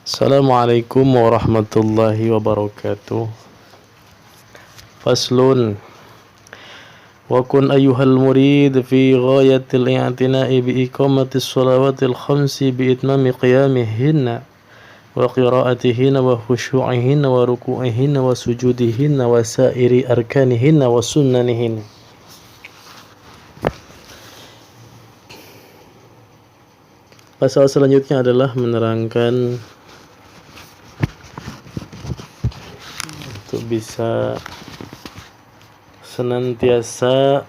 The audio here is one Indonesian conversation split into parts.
Assalamualaikum warahmatullahi wabarakatuh. Faslun. Wa kun ayyuhal murid fi ghayatil i'tina'i bi iqamatis shalawatil khamsi bi itmami qiyamihinna wa qira'atihinna wa khushu'ihinna wa ruku'ihinna wa sujudihinna wa sa'iri arkanihinna wa sunnanihinna. Pasal selanjutnya adalah menerangkan untuk bisa senantiasa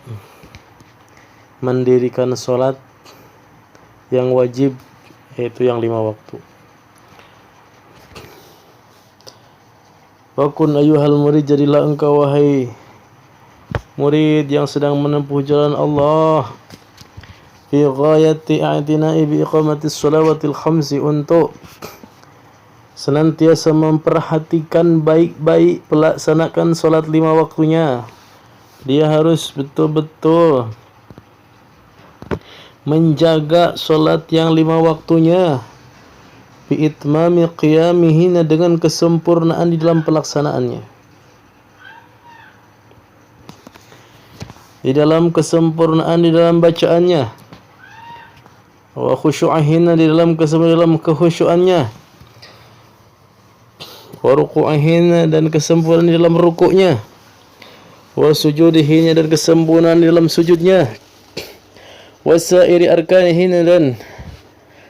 mendirikan sholat yang wajib, yaitu yang 5 waktu. Wa kun ayyuhal murid, jadilah engkau wahai murid yang sedang menempuh jalan Allah, fi ghayati i'tina'i bi iqamatis shalawatil khamsi, untuk senantiasa memperhatikan baik-baik pelaksanakan salat 5 waktunya. Dia harus betul-betul menjaga salat yang 5 waktunya, bi itmami qiyamihinna, dengan kesempurnaan di dalam pelaksanaannya, di dalam kesempurnaan di dalam bacaannya, wa khushu'ihinna, di dalam kesempurnaan kehusyuannya, wa ruku'ihinna, dan kesempurnaan di dalam rukuknya, wa sujudihinna, dan kesempurnaan di dalam sujudnya, wa sa'iri arkanihinna, dan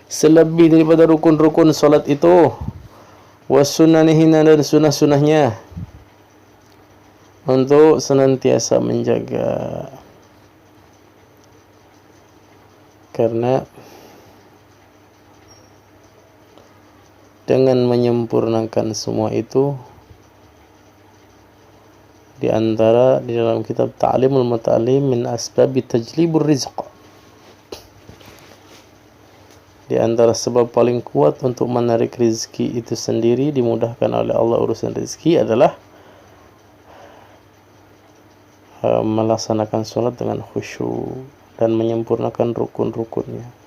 selebih daripada rukun-rukun salat itu, wa sunnanihinna, dan sunnah-sunnahnya, untuk senantiasa menjaga. Karena dengan menyempurnakan semua itu, di antara di dalam kitab Ta'limul Muta'allim min asbabi tajlibur rizq, di antara sebab paling kuat untuk menarik rezeki itu sendiri, dimudahkan oleh Allah urusan rezeki, adalah melaksanakan sholat dengan khusyuk dan menyempurnakan rukun-rukunnya.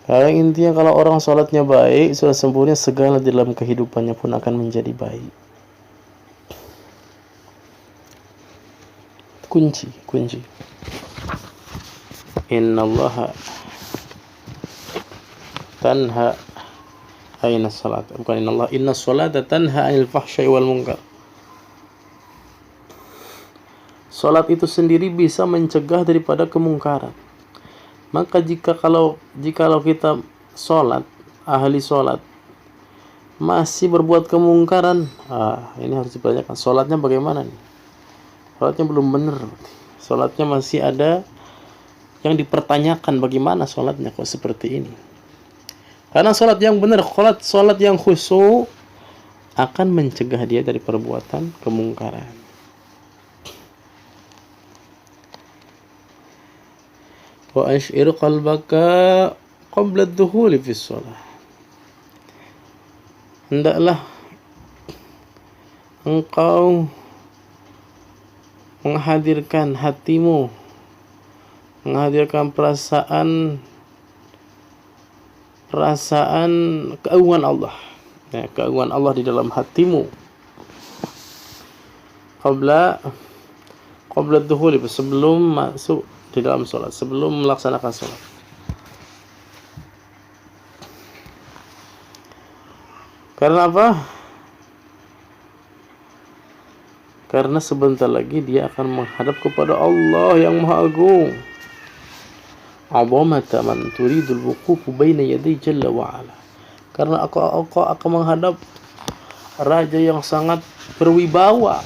Kalau intinya, kalau orang sholatnya baik, sudah sempurna, segala di dalam kehidupannya pun akan menjadi baik. Kunci. Innallaha tanha aina salat. Bukan innallaha, inna salata tanha 'anil fahsya'i wal munkar. Salat itu sendiri bisa mencegah daripada kemungkaran. Maka jikalau kita salat, ahli salat, masih berbuat kemungkaran, ini harus dipertanyakan, salatnya bagaimana nih? Salatnya belum benar. Salatnya masih ada yang dipertanyakan, bagaimana salatnya kok seperti ini. Karena salat yang benar, salat yang khusyuk, akan mencegah dia dari perbuatan kemungkaran. Wa ash'ir qalbaka qabla ad-dukhuli fi shalah. Hendaklah engkau menghadirkan hatimu, menghadirkan perasaan keagungan Allah, keagungan Allah di dalam hatimu, qabla ad-dukhuli, sebelum masuk di dalam sholat, sebelum melaksanakan sholat. Karena apa? Karena sebentar lagi dia akan menghadap kepada Allah yang Maha Agung. Azamata man turidul wuqufu baina yaday jalla wa ala. Karena aku akan menghadap raja yang sangat berwibawa.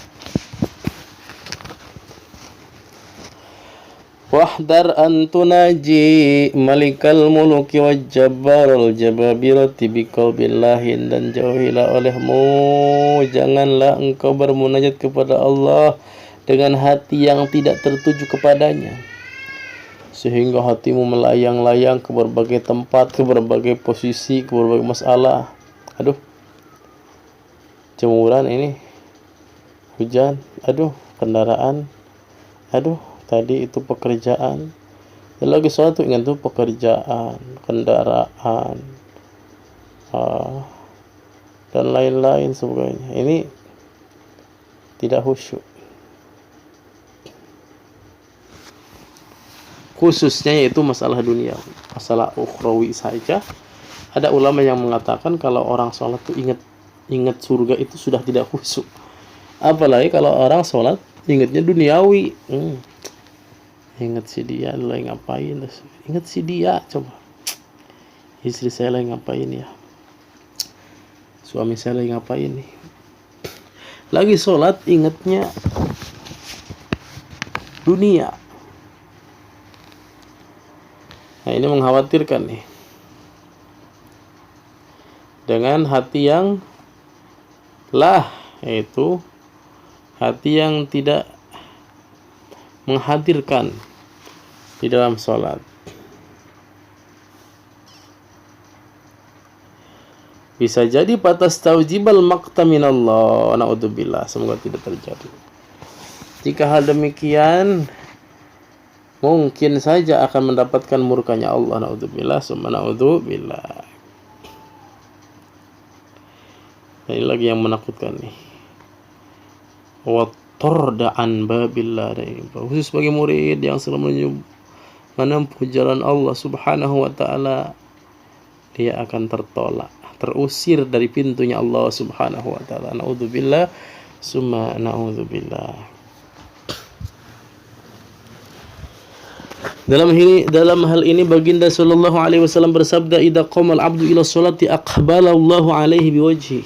Wahdar an tunaji malikal muluki wajabbarul jababirati biqalbillahin, dan jauhilah olehmu, janganlah engkau bermunajat kepada Allah dengan hati yang tidak tertuju kepadanya, sehingga hatimu melayang-layang ke berbagai tempat, ke berbagai posisi, ke berbagai masalah. Aduh, jemuran ini, hujan, aduh, kendaraan, aduh, tadi itu pekerjaan. Lagi sholat tuh ingat tuh pekerjaan, kendaraan, dan lain-lain sebagainya. Ini tidak khusyuk. Khususnya yaitu masalah dunia, masalah ukhrawi saja. Ada ulama yang mengatakan kalau orang sholat tuh ingat surga itu sudah tidak khusyuk. Apalagi kalau orang sholat ingatnya duniawi. Ingat si dia lagi ngapain, ingat si dia, coba istri saya lagi ngapain ya, suami saya lagi ngapain nih, lagi sholat ingatnya dunia. Nah, ini mengkhawatirkan nih. Dengan hati yang yaitu hati yang tidak menghadirkan di dalam sholat. Bisa jadi batas taujibal maqta minallah. Na'udzubillah, semoga tidak terjadi. Jika hal demikian, mungkin saja akan mendapatkan murkanya Allah. Na'udzubillah, summa na'udzubillah. Ini lagi yang menakutkan nih. Wa torda'an babillah. Khusus bagi murid yang selalu menempuh jalan Allah subhanahu wa ta'ala, dia akan tertolak, terusir dari pintunya Allah subhanahu wa ta'ala. Na'udzubillah, summa na'udzubillah. Dalam hal ini baginda sallallahu alaihi wasallam bersabda, idza qamal abdu ila sholati aqbala Allahu alaihi biwajhi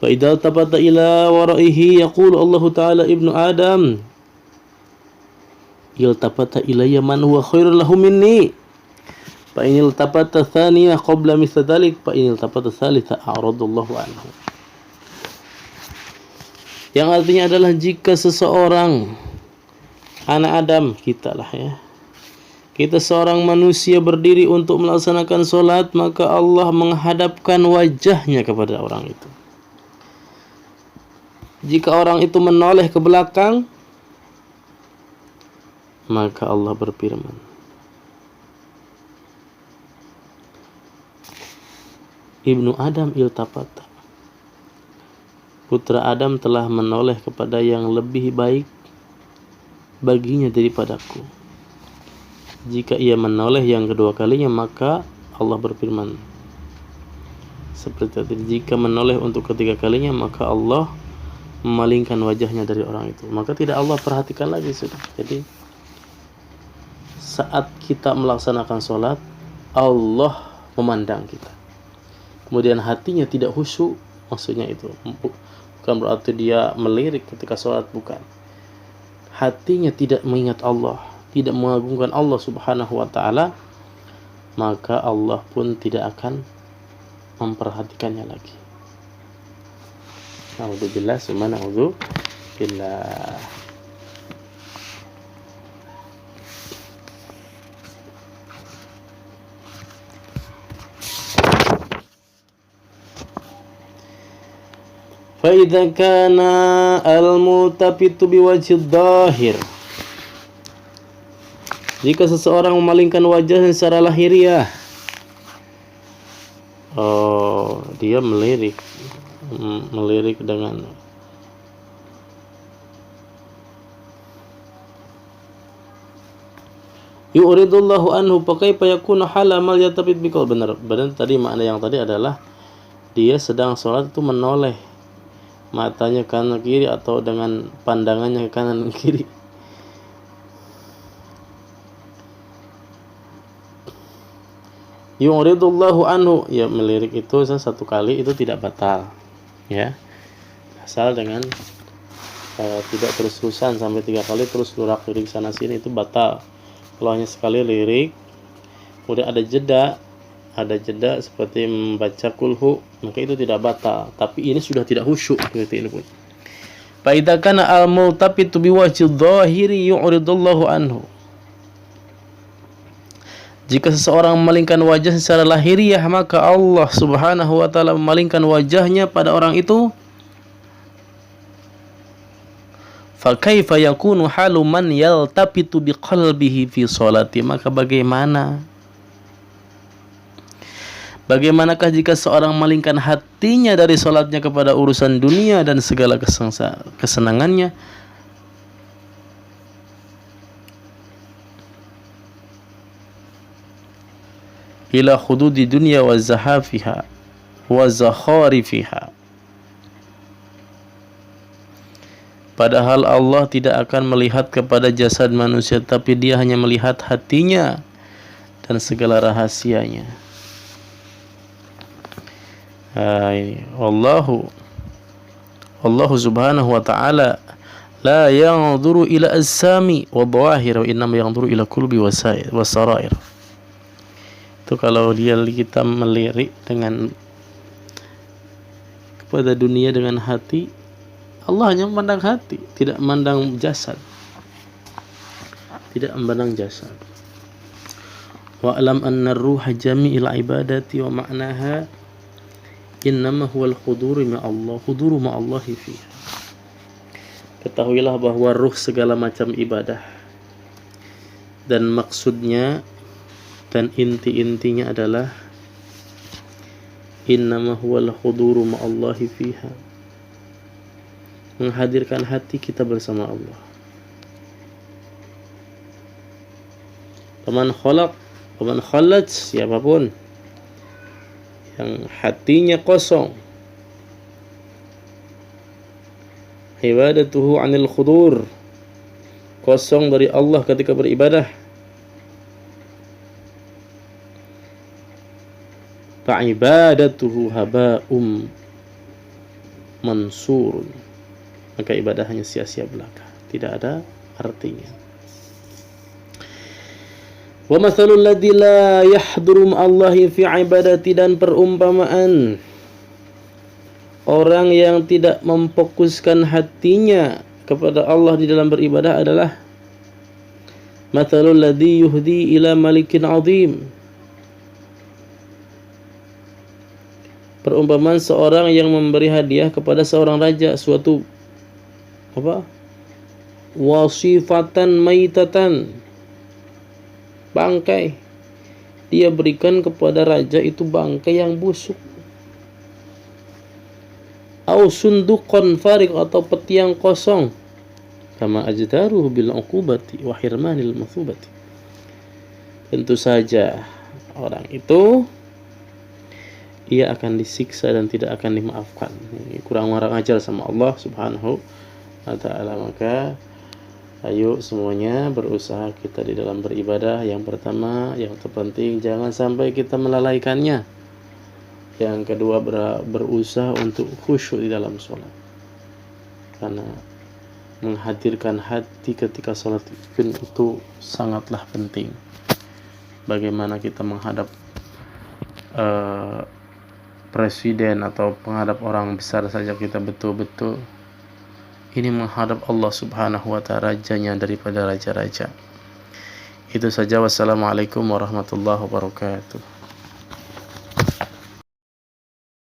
wa idza tabata ila waraihi yaqulu Allah ta'ala ibnu Adam iltafata ilayya man huwa khairul lahu minni fa in iltafata thaniyah qabla mithla dhalik fa in iltafata thalitha a'radallahu anhu. Yang artinya adalah jika seseorang anak Adam, kita seorang manusia berdiri untuk melaksanakan sholat, maka Allah menghadapkan wajahnya kepada orang itu. Jika orang itu menoleh ke belakang, maka Allah berfirman, Ibnu Adam iltafata, putra Adam telah menoleh kepada yang lebih baik baginya daripadaku. Jika ia menoleh yang kedua kalinya, maka Allah berfirman seperti tadi. Jika menoleh untuk ketiga kalinya, maka Allah memalingkan wajahnya dari orang itu. Maka tidak Allah perhatikan lagi sudah. Jadi saat kita melaksanakan sholat, Allah memandang kita. Kemudian hatinya tidak khusyuk, maksudnya itu bukan berarti dia melirik ketika sholat, bukan. Hatinya tidak mengingat Allah, tidak mengagungkan Allah subhanahu wa ta'ala, maka Allah pun tidak akan memperhatikannya lagi. Na'udzubillah, summa na'udzubillah. فَإِذَا كَانَ الْمُلْتَفِتُ بِوَجْهِ الظَّاهِرِ, jika seseorang memalingkan wajahnya secara lahiriah, dia melirik dengan yu'ridullahu anhu fakaifa yakunu halamal yatafit biqal. Benar tadi makna yang tadi adalah dia sedang sholat itu menoleh matanya kanan kiri atau dengan pandangannya ke kanan kiri. Yu'ridullahu anhu, ya melirik itu satu kali itu tidak batal, ya, asal dengan tidak terus-terusan sampai 3 kali terus lirik sana sini, itu batal. Kalau hanya sekali lirik kemudian ada jeda seperti membaca kulhu, maka itu tidak batal. Tapi ini sudah tidak khusyuk seperti ini pun. Fa idza kana al-multafitu biwajhi dhahiri yu'ridullahu anhu, jika seseorang memalingkan wajah secara lahiriah, maka Allah subhanahu wa ta'ala memalingkan wajahnya pada orang itu. Fa kaifa yakunu halu man yaltafitu biqalbihi fi sholati, maka Bagaimanakah jika seorang malingkan hatinya dari salatnya kepada urusan dunia dan segala kesenangannya? Ila khududi dunya wa zahafiha wa zakharifiha. Padahal Allah tidak akan melihat kepada jasad manusia, tapi Dia hanya melihat hatinya dan segala rahasianya. Ini Allah subhanahu wa ta'ala la yanzuru ila as-sami wa dhawahir wa innama yanzuru ila qulubi wa sarair. Itu kalau kita melirik dengan kepada dunia dengan hati, Allah hanya memandang hati, tidak memandang jasad. Tidak memandang jasad. Wa alam anna ruha jami'il ibadati wa ma'naha innama huwal khuduru ma'allahi fiha. Ketahuilah bahwa ruh segala macam ibadah dan maksudnya dan inti-intinya adalah innama huwal khuduru ma'allahi fiha, menghadirkan hati kita bersama Allah. Paman khalaj, siapapun yang hatinya kosong, ibadatuhu anil khudur, kosong dari Allah ketika beribadah, fa'ibadatuhu haba'um mansurun, maka ibadah hanya sia-sia belaka, tidak ada artinya. Wa mathalul ladzi la yahduru ma'allahi fi ibadati, dan perumpamaan orang yang tidak memfokuskan hatinya kepada Allah di dalam beribadah adalah mathalul ladzi yuhdi ila malikin azim, perumpamaan seorang yang memberi hadiah kepada seorang raja suatu wasifatan maitatan, bangkai. Dia berikan kepada raja itu bangkai yang busuk. Au sunduqan farig, atau peti yang kosong. Kama ajdaruhu bil uqubati wa hirmanil mathubati. Tentu saja orang itu ia akan disiksa dan tidak akan dimaafkan. Ini kurang ajar sama Allah subhanahu wa ta'ala. Maka ayo semuanya berusaha kita di dalam beribadah. Yang pertama, yang terpenting, jangan sampai kita melalaikannya. Yang kedua, berusaha untuk khusyuk di dalam sholat, karena menghadirkan hati ketika sholat itu sangatlah penting. Bagaimana kita menghadap presiden atau menghadap orang besar saja, kita betul-betul ini menghadap Allah subhanahu wa ta'ala, rajanya daripada raja-raja. Itu saja. Wassalamualaikum warahmatullahi wabarakatuh.